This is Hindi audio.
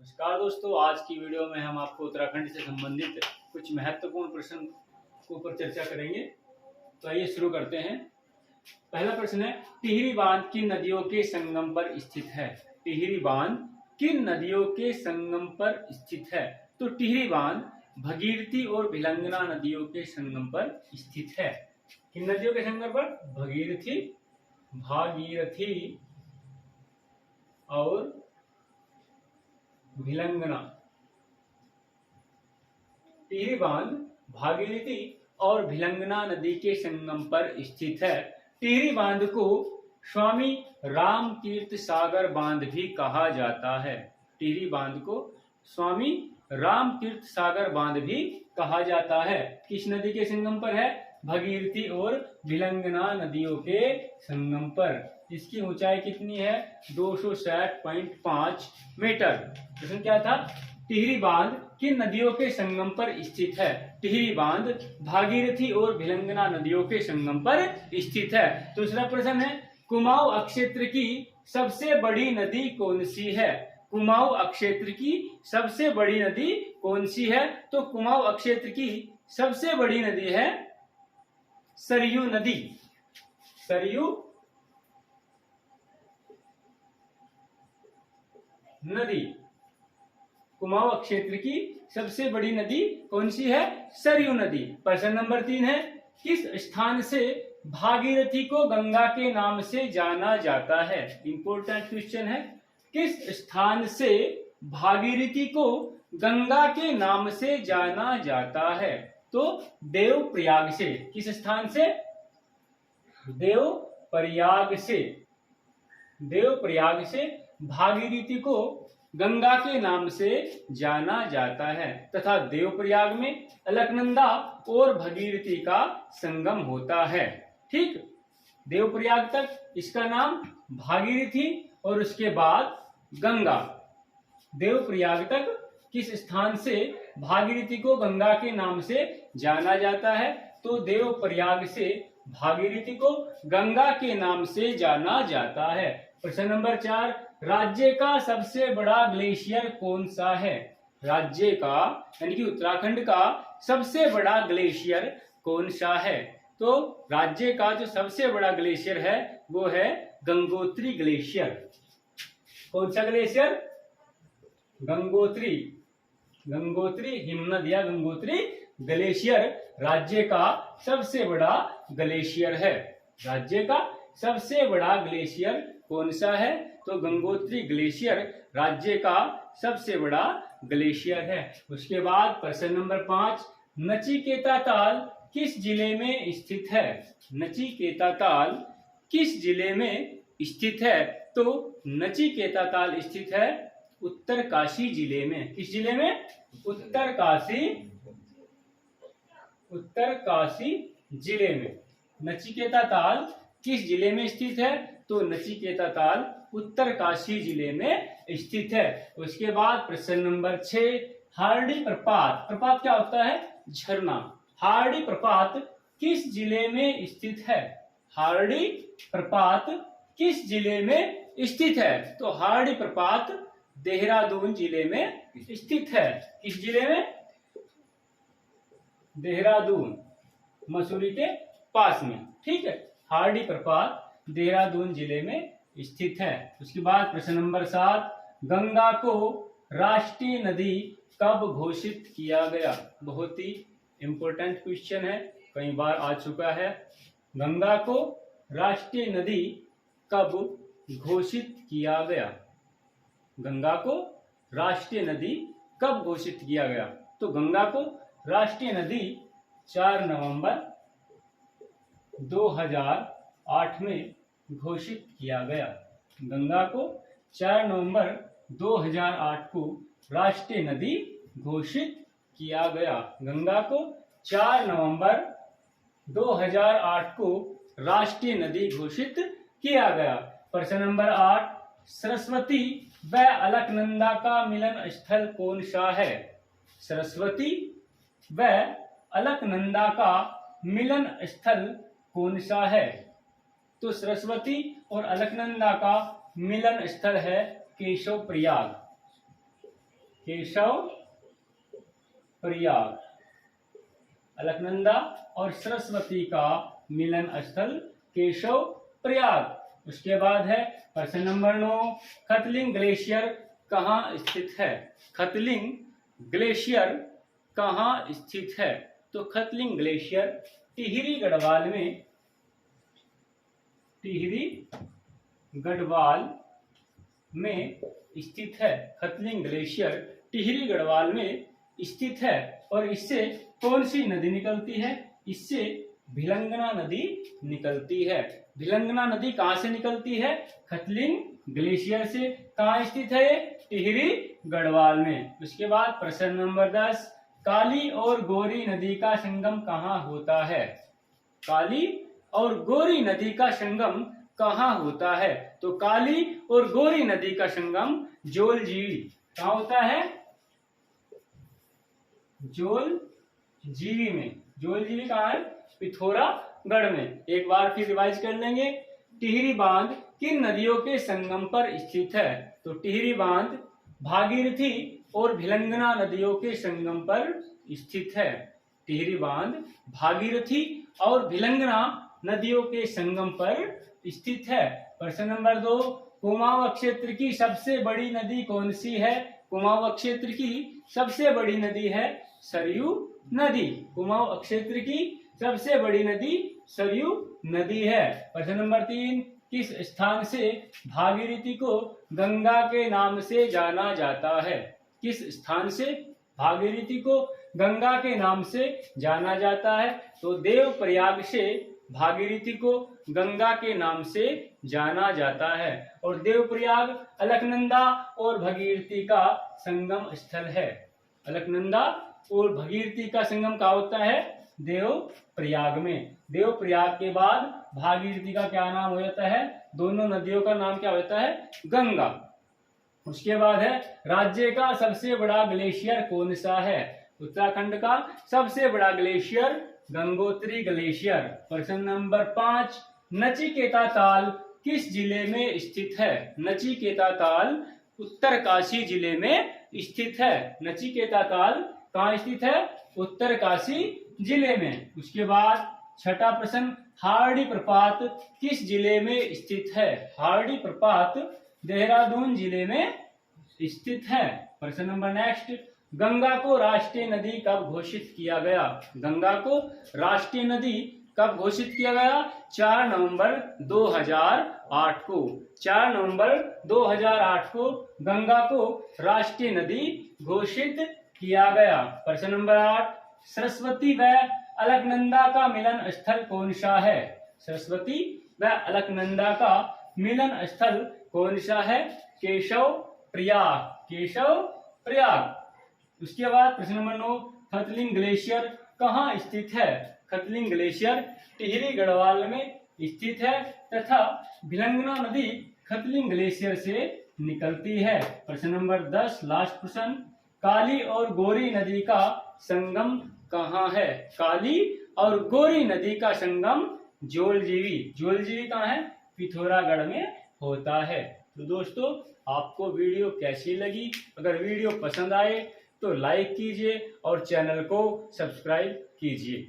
नमस्कार दोस्तों, आज की वीडियो में हम आपको उत्तराखंड से संबंधित कुछ महत्वपूर्ण प्रश्न के ऊपर चर्चा करेंगे। तो आइए शुरू करते हैं। पहला प्रश्न है, टिहरी बांध किन नदियों के संगम पर स्थित है? टिहरी बांध किन नदियों के संगम पर स्थित है? तो टिहरी बांध भगीरथी और भिलंगना नदियों के संगम पर स्थित है। किन नदियों के संगम पर? भागीरथी और भिलंगना। टिहरी बांध भागीरथी और भिलंगना नदी के संगम पर स्थित है। टिहरी बांध को स्वामी रामतीर्थ सागर बांध भी कहा जाता है। टिहरी बांध को स्वामी रामतीर्थ सागर बांध भी कहा जाता है। किस नदी के संगम पर है? भागीरथी और भिलंगना नदियों के संगम पर। इसकी ऊंचाई कितनी है? 260.5 मीटर। प्रश्न क्या था? टिहरी बांध किन नदियों के संगम पर स्थित है? टिहरी बांध भागीरथी और भिलंगना नदियों के संगम पर स्थित है। दूसरा प्रश्न है, कुमाऊं अक्षेत्र की सबसे बड़ी नदी कौन सी है? कुमाऊं अक्षेत्र की सबसे बड़ी नदी कौन सी है? तो कुमाऊं अक्षेत्र की सबसे बड़ी नदी है सरयू नदी। सरयू नदी कुमाऊं क्षेत्र की सबसे बड़ी नदी कौन सी है? सरयू नदी। प्रश्न नंबर 3 है, किस स्थान से भागीरथी को गंगा के नाम से जाना जाता है? इंपॉर्टेंट क्वेश्चन है। किस स्थान से भागीरथी को गंगा के नाम से जाना जाता है? तो देवप्रयाग से। किस स्थान से? देवप्रयाग से। देवप्रयाग से भागीरथी को गंगा के नाम से जाना जाता है तथा देवप्रयाग में अलकनंदा और भगीरथी का संगम होता है। ठीक, देवप्रयाग तक इसका नाम भागीरथी और उसके बाद गंगा। देवप्रयाग तक किस स्थान से भागीरथी को गंगा के नाम से जाना जाता है? तो देवप्रयाग से भागीरथी को गंगा के नाम से जाना जाता है। प्रश्न नंबर 4, राज्य का सबसे बड़ा ग्लेशियर कौन सा है? राज्य का यानी कि उत्तराखंड का सबसे बड़ा ग्लेशियर कौन सा है? तो राज्य का जो सबसे बड़ा ग्लेशियर है वो है गंगोत्री ग्लेशियर। कौन सा ग्लेशियर? गंगोत्री। गंगोत्री हिमनद या गंगोत्री ग्लेशियर राज्य का सबसे बड़ा ग्लेशियर है। राज्य का सबसे बड़ा ग्लेशियर कौन सा है? तो गंगोत्री ग्लेशियर राज्य का सबसे बड़ा ग्लेशियर है। उसके बाद प्रश्न नंबर 5, नचिकेता ताल किस जिले में स्थित है? नचिकेता ताल किस जिले में स्थित है? तो नचिकेता ताल स्थित है उत्तरकाशी जिले में। किस जिले में? उत्तरकाशी। उत्तरकाशी जिले में नचिकेता ताल किस जिले में स्थित है? तो नचिकेता ताल उत्तरकाशी जिले में स्थित है। उसके बाद प्रश्न नंबर 6, हार्डी प्रपात। प्रपात क्या होता है? झरना। हार्डी प्रपात किस जिले में स्थित है? हार्डी प्रपात किस जिले में स्थित है? तो हार्डी प्रपात देहरादून जिले में स्थित है। किस जिले में? देहरादून, मसूरी के पास में। ठीक है, हार्डी प्रपात देहरादून जिले में स्थित है। उसके बाद प्रश्न नंबर 7, गंगा को राष्ट्रीय नदी कब घोषित किया गया? बहुत ही इंपॉर्टेंट क्वेश्चन है, कई बार आ चुका है। गंगा को राष्ट्रीय नदी कब घोषित किया गया? गंगा को राष्ट्रीय नदी कब घोषित किया गया? तो गंगा को राष्ट्रीय नदी 4 नवंबर 2008 में घोषित किया गया। गंगा को 4 नवंबर 2008 को राष्ट्रीय नदी घोषित किया गया। गंगा को 4 नवंबर 2008 को राष्ट्रीय नदी घोषित किया गया। प्रश्न नंबर 8, सरस्वती व अलकनंदा का मिलन स्थल कौन सा है? सरस्वती व अलकनंदा का मिलन स्थल कौन सा है? तो सरस्वती और अलकनंदा का मिलन स्थल है केशव प्रयाग। केशव प्रयाग। अलकनंदा और सरस्वती का मिलन स्थल केशव प्रयाग। उसके बाद है प्रश्न नंबर 9, खतलिंग ग्लेशियर कहाँ स्थित है? खतलिंग ग्लेशियर कहाँ स्थित है? तो खतलिंग ग्लेशियर टिहरी गढ़वाल में, टिहरी गढ़वाल में स्थित है। खतलिंग ग्लेशियर टिहरी गढ़वाल में स्थित है। और इससे कौन सी नदी निकलती है? इससे भिलंगना नदी निकलती है। भिलंगना नदी कहां से निकलती है? खतलिंग ग्लेशियर से। कहां स्थित है? टिहरी गढ़वाल में। उसके बाद प्रश्न नंबर 10, काली और गोरी नदी का संगम कहां होता है? काली और गोरी नदी का संगम कहां होता है? तो काली और गोरी नदी का संगम जोलजीवी। कहां होता है? जोलजीवी में। जोलजीवी कहां है? पिथौरागढ़ में। एक बार फिर रिवाइज कर लेंगे। टिहरी बांध किन नदियों के संगम पर स्थित है? तो टिहरी बांध भागीरथी और भिलंगना नदियों के संगम पर स्थित है। टिहरी बांध भागीरथी और भिलंगना नदियों के संगम पर स्थित है। प्रश्न नंबर 2, कुमाऊं क्षेत्र की सबसे बड़ी नदी कौन सी है? कुमाऊं क्षेत्र की सबसे बड़ी नदी है सरयू नदी। कुमाऊं क्षेत्र की सबसे बड़ी नदी सरयू नदी है। प्रश्न नंबर 3, किस स्थान से भागीरथी को गंगा के नाम से जाना जाता है? किस स्थान से भागीरथी को गंगा के नाम से जाना जाता है? तो देवप्रयाग से भागीरथी को गंगा के नाम से जाना जाता है। और देवप्रयाग अलकनंदा और भगीरथी का संगम स्थल है। अलकनंदा और भगीरथी का संगम कहाँ होता है? देवप्रयाग में। देवप्रयाग के बाद भागीरथी का क्या नाम हो जाता है? दोनों नदियों का नाम क्या होता है? गंगा। उसके बाद है राज्य का सबसे बड़ा ग्लेशियर कौन सा है? उत्तराखंड का सबसे बड़ा ग्लेशियर गंगोत्री ग्लेशियर। प्रश्न नंबर 5, नचिकेता ताल किस जिले में स्थित है? नचिकेता ताल उत्तरकाशी जिले में स्थित है। नचिकेता ताल कहाँ स्थित है? उत्तरकाशी जिले में। उसके बाद छठा प्रश्न, हार्डी प्रपात किस जिले में स्थित है? हार्डी प्रपात देहरादून जिले में स्थित है। प्रश्न नंबर नेक्स्ट, गंगा को राष्ट्रीय नदी कब घोषित किया गया? गंगा को राष्ट्रीय नदी कब घोषित किया गया? 4 नवंबर 2008 को। 4 नवंबर 2008 को गंगा को राष्ट्रीय नदी घोषित किया गया। प्रश्न नंबर 8, सरस्वती व अलकनंदा का मिलन स्थल कौन सा है? सरस्वती व अलकनंदा का मिलन स्थल कौन सा है? केशव प्रयाग। केशव प्रयाग। उसके बाद प्रश्न नंबर 9, खतलिंग ग्लेशियर कहाँ स्थित है? खतलिंग ग्लेशियर टिहरी गढ़वाल में स्थित है तथा भिलंगना नदी खतलिंग ग्लेशियर से निकलती है। प्रश्न नंबर 10 लास्ट प्रश्न, काली और गोरी नदी का संगम कहाँ है? काली और गोरी नदी का संगम जोलजीवी। जोलजीवी कहाँ है? पिथौरागढ़ में होता है। तो दोस्तों, आपको वीडियो कैसी लगी? अगर वीडियो पसंद आए तो लाइक कीजिए और चैनल को सब्सक्राइब कीजिए।